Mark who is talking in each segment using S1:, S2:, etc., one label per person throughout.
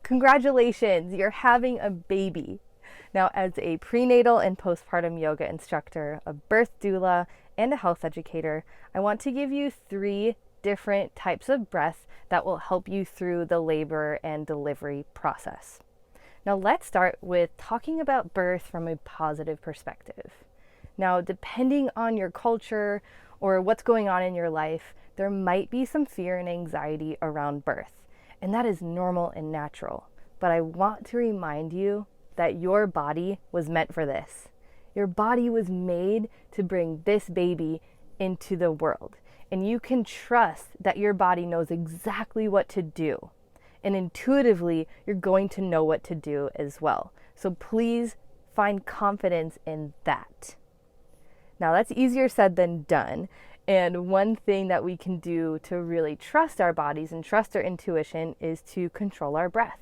S1: Congratulations, you're having a baby. Now, as a prenatal and postpartum yoga instructor, a birth doula, and a health educator, I want to give you 3 different types of breath that will help you through the labor and delivery process. Now, let's start with talking about birth from a positive perspective. Now, depending on your culture or what's going on in your life, there might be some fear and anxiety around birth, and that is normal and natural. But I want to remind you that your body was meant for this. Your body was made to bring this baby into the world, and you can trust that your body knows exactly what to do. And intuitively, you're going to know what to do as well. So please find confidence in that. Now, that's easier said than done. And one thing that we can do to really trust our bodies and trust our intuition is to control our breath.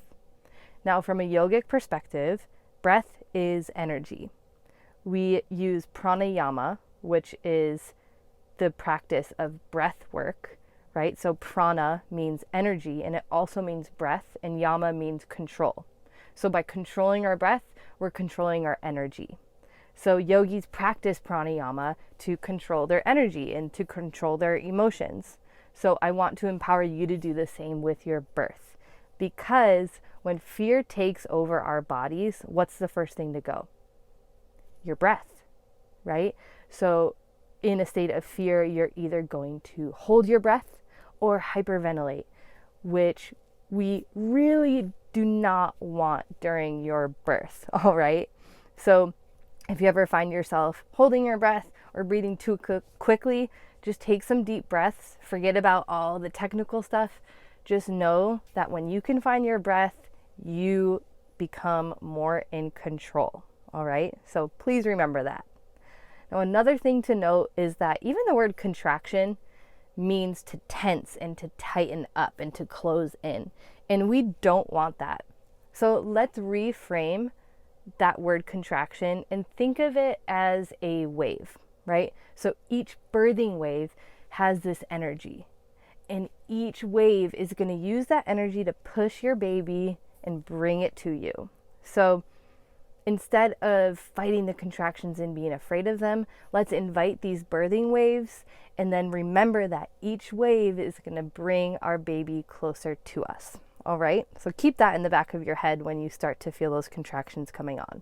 S1: Now, from a yogic perspective, breath is energy. We use pranayama, which is the practice of breath work, right? So prana means energy, and it also means breath, and yama means control. So by controlling our breath, we're controlling our energy. So yogis practice pranayama to control their energy and to control their emotions. So I want to empower you to do the same with your birth, because when fear takes over our bodies, what's the first thing to go? Your breath, right? So in a state of fear, you're either going to hold your breath or hyperventilate, which we really do not want during your birth, all right? So if you ever find yourself holding your breath or breathing too quickly, just take some deep breaths. Forget about all the technical stuff. Just know that when you can find your breath, you become more in control, all right? So please remember that. Now, another thing to note is that even the word contraction means to tense and to tighten up and to close in, and we don't want that. So let's reframe that word contraction and think of it as a wave, right? So each birthing wave has this energy, and each wave is going to use that energy to push your baby and bring it to you. So instead of fighting the contractions and being afraid of them, let's invite these birthing waves, and then remember that each wave is going to bring our baby closer to us. All right, so keep that in the back of your head when you start to feel those contractions coming on.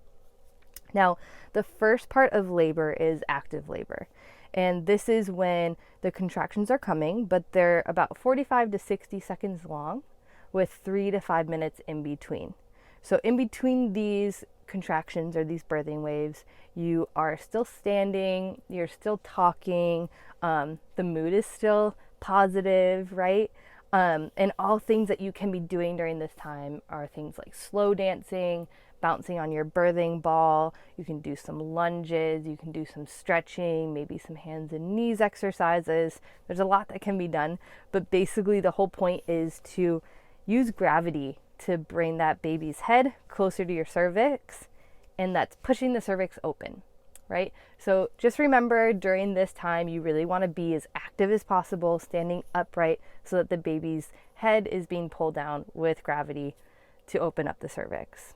S1: Now, the first part of labor is active labor. And this is when the contractions are coming, but they're about 45 to 60 seconds long with 3 to 5 minutes in between. So in between these contractions or these birthing waves, you are still standing, you're still talking, the mood is still positive, right? And all things that you can be doing during this time are things like slow dancing, bouncing on your birthing ball. You can do some lunges, you can do some stretching, maybe some hands and knees exercises. There's a lot that can be done, but basically the whole point is to use gravity to bring that baby's head closer to your cervix, and that's pushing the cervix open, right? So just remember, during this time, you really want to be as active as possible, standing upright so that the baby's head is being pulled down with gravity to open up the cervix.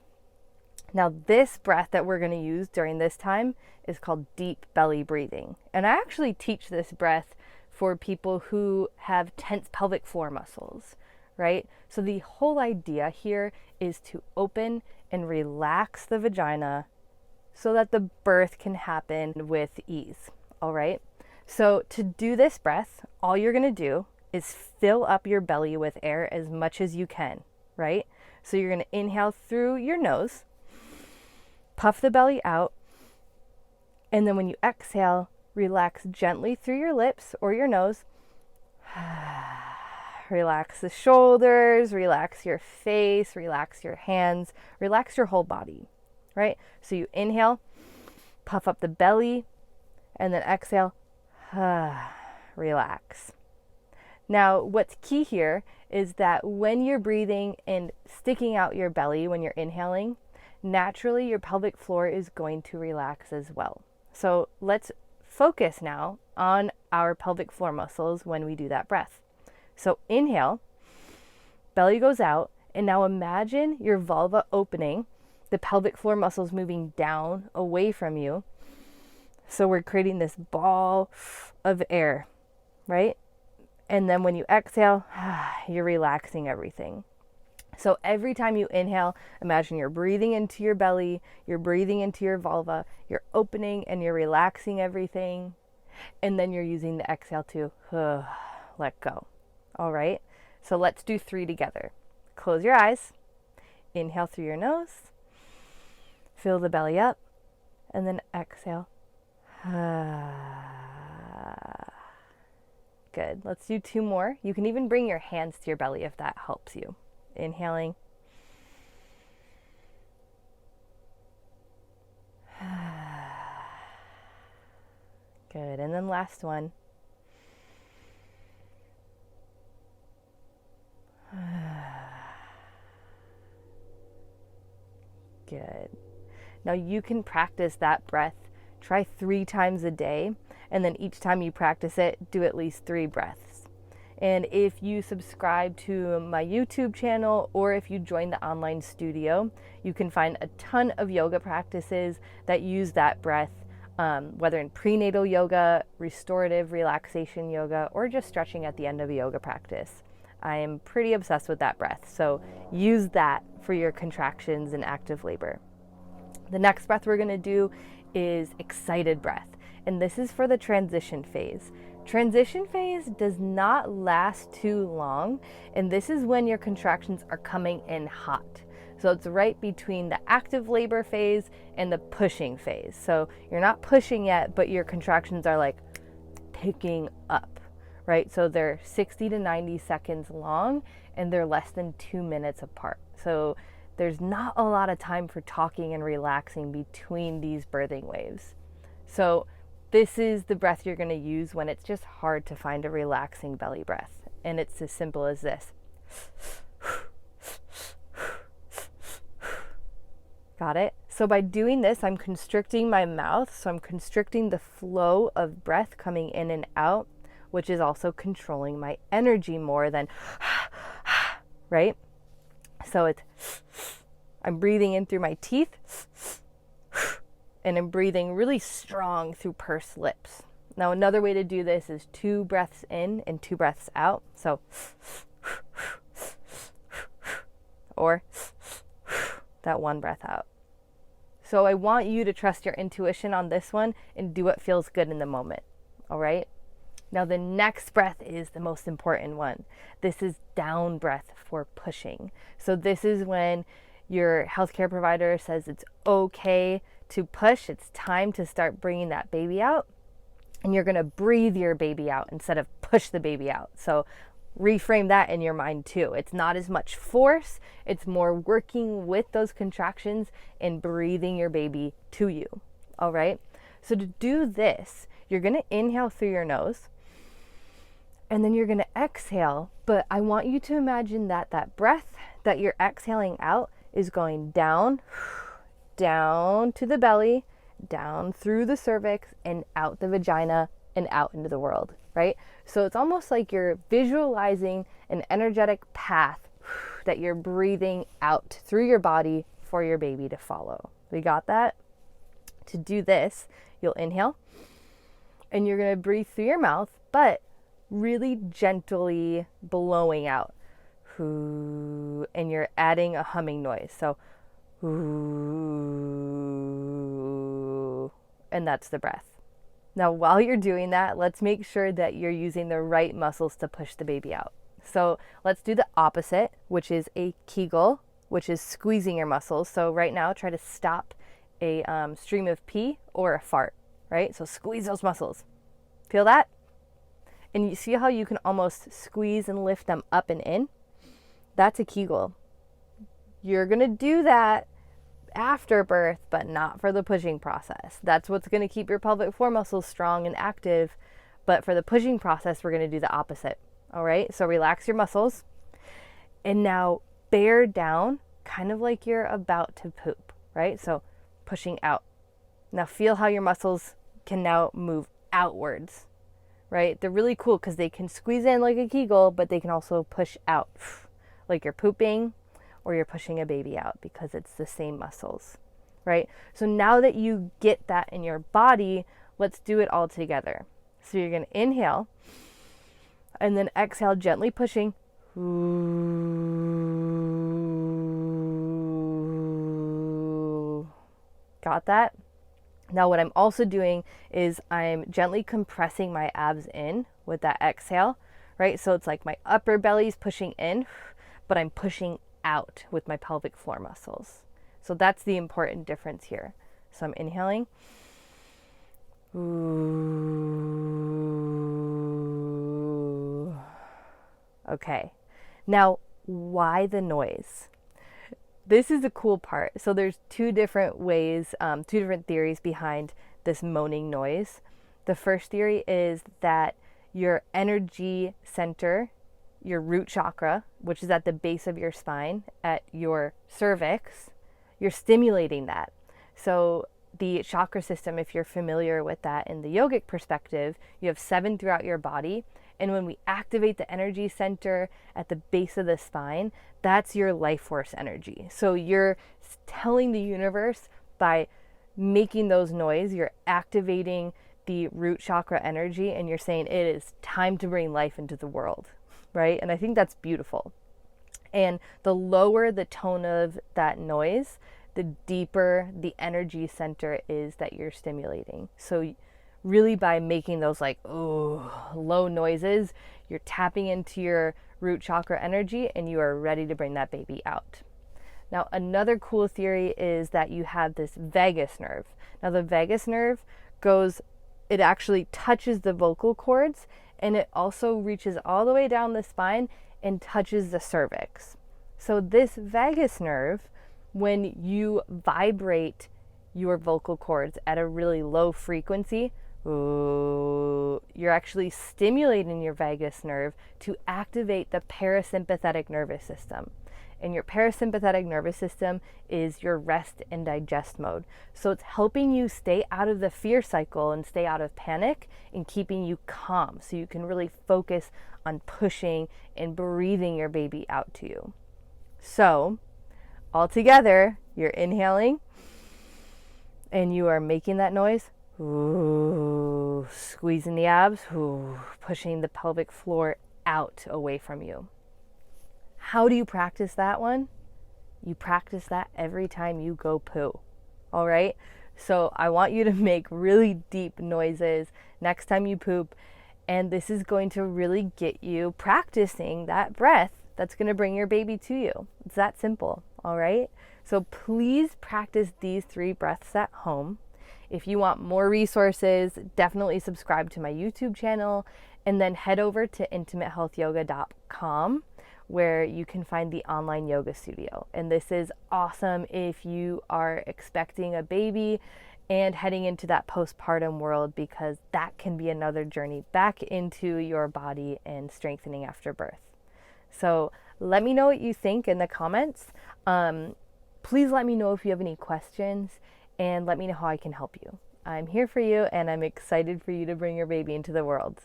S1: Now, this breath that we're going to use during this time is called deep belly breathing. And I actually teach this breath for people who have tense pelvic floor muscles, right? So the whole idea here is to open and relax the vagina so that the birth can happen with ease, all right? So to do this breath, all you're gonna do is fill up your belly with air as much as you can, right? So you're gonna inhale through your nose, puff the belly out, and then when you exhale, relax gently through your lips or your nose. Relax the shoulders, relax your face, relax your hands, relax your whole body, right? So you inhale, puff up the belly, and then exhale, relax. Now, what's key here is that when you're breathing and sticking out your belly when you're inhaling, naturally your pelvic floor is going to relax as well. So let's focus now on our pelvic floor muscles when we do that breath. So inhale, belly goes out, And now imagine your vulva opening, the pelvic floor muscles moving down away from you. So we're creating this ball of air, right? And then when you exhale, you're relaxing everything. So every time you inhale, imagine you're breathing into your belly, you're breathing into your vulva, you're opening and you're relaxing everything. And then you're using the exhale to let go. All right? So let's do 3 together. Close your eyes. Inhale through your nose. Fill the belly up. And then exhale. Good. Let's do 2 more. You can even bring your hands to your belly if that helps you. Inhaling. Good. And then last one. Good. Now you can practice that breath. Try 3 times a day, and then each time you practice it, do at least 3 breaths. And if you subscribe to my YouTube channel or if you join the online studio, you can find a ton of yoga practices that use that breath, whether in prenatal yoga, restorative relaxation yoga, or just stretching at the end of a yoga practice. I am pretty obsessed with that breath, so use that for your contractions and active labor. The next breath we're going to do is excited breath, and this is for the transition phase. Transition phase does not last too long, and this is when your contractions are coming in hot. So it's right between the active labor phase and the pushing phase. So you're not pushing yet, but your contractions are like picking up, right? So they're 60 to 90 seconds long, and they're less than 2 minutes apart. So there's not a lot of time for talking and relaxing between these birthing waves. So this is the breath you're going to use when it's just hard to find a relaxing belly breath. And it's as simple as this. Got it? So by doing this, I'm constricting my mouth. So I'm constricting the flow of breath coming in and out, which is also controlling my energy more than, right? So I'm breathing in through my teeth, and I'm breathing really strong through pursed lips. Now, another way to do this is 2 breaths in and 2 breaths out. So, or that 1 breath out. So I want you to trust your intuition on this one and do what feels good in the moment. All right? Now, the next breath is the most important one. This is down breath for pushing. So this is when your healthcare provider says it's okay to push. It's time to start bringing that baby out. And you're going to breathe your baby out instead of push the baby out. So reframe that in your mind too. It's not as much force. It's more working with those contractions and breathing your baby to you. All right? So to do this, you're going to inhale through your nose. And then you're going to exhale. But I want you to imagine that that breath that you're exhaling out is going down, down to the belly, down through the cervix, and out the vagina and out into the world, right? So it's almost like you're visualizing an energetic path that you're breathing out through your body for your baby to follow. We got that? To do this, you'll inhale, and you're going to breathe through your mouth, but really gently blowing out. And you're adding a humming noise. So, and that's the breath. Now, while you're doing that, let's make sure that you're using the right muscles to push the baby out. So let's do the opposite, which is a Kegel, which is squeezing your muscles. So right now, try to stop a stream of pee or a fart, right? So squeeze those muscles. Feel that? And you see how you can almost squeeze and lift them up and in? That's a Kegel. You're going to do that after birth, but not for the pushing process. That's what's going to keep your pelvic floor muscles strong and active. But for the pushing process, we're going to do the opposite. All right? So relax your muscles. And now bear down, kind of like you're about to poop, right? So pushing out. Now feel how your muscles can now move outwards, right? They're really cool because they can squeeze in like a Kegel, but they can also push out like you're pooping or you're pushing a baby out, because it's the same muscles, right? So now that you get that in your body, let's do it all together. So you're going to inhale and then exhale, gently pushing. Got that? Now what I'm also doing is I'm gently compressing my abs in with that exhale, right? So it's like my upper belly's pushing in, but I'm pushing out with my pelvic floor muscles. So that's the important difference here. So I'm inhaling. Okay. Now, why the noise? This is the cool part. So there's two different ways, two different theories behind this moaning noise. The first theory is that your energy center, your root chakra, which is at the base of your spine, at your cervix, you're stimulating that. So the chakra system, if you're familiar with that in the yogic perspective, you have 7 throughout your body. And when we activate the energy center at the base of the spine, that's your life force energy. So you're telling the universe by making those noise, you're activating the root chakra energy, and you're saying it is time to bring life into the world, right? And I think that's beautiful. And the lower the tone of that noise, the deeper the energy center is that you're stimulating. So really by making those like, low noises, you're tapping into your root chakra energy and you are ready to bring that baby out. Now, another cool theory is that you have this vagus nerve. Now, the vagus nerve it actually touches the vocal cords, and it also reaches all the way down the spine and touches the cervix. So this vagus nerve, when you vibrate your vocal cords at a really low frequency, you're actually stimulating your vagus nerve to activate the parasympathetic nervous system. And your parasympathetic nervous system is your rest and digest mode. So it's helping you stay out of the fear cycle and stay out of panic and keeping you calm so you can really focus on pushing and breathing your baby out to you. So all together, you're inhaling and you are making that noise. Ooh, squeezing the abs, pushing the pelvic floor out away from you. How do you practice that one? You practice that every time you go poo. All right? So I want you to make really deep noises next time you poop. And this is going to really get you practicing that breath that's going to bring your baby to you. It's that simple. All right? So please practice these 3 breaths at home. If you want more resources, definitely subscribe to my YouTube channel and then head over to intimatehealthyoga.com, where you can find the online yoga studio. And this is awesome if you are expecting a baby and heading into that postpartum world, because that can be another journey back into your body and strengthening after birth. So let me know what you think in the comments. Please let me know if you have any questions, and let me know how I can help you. I'm here for you, and I'm excited for you to bring your baby into the world.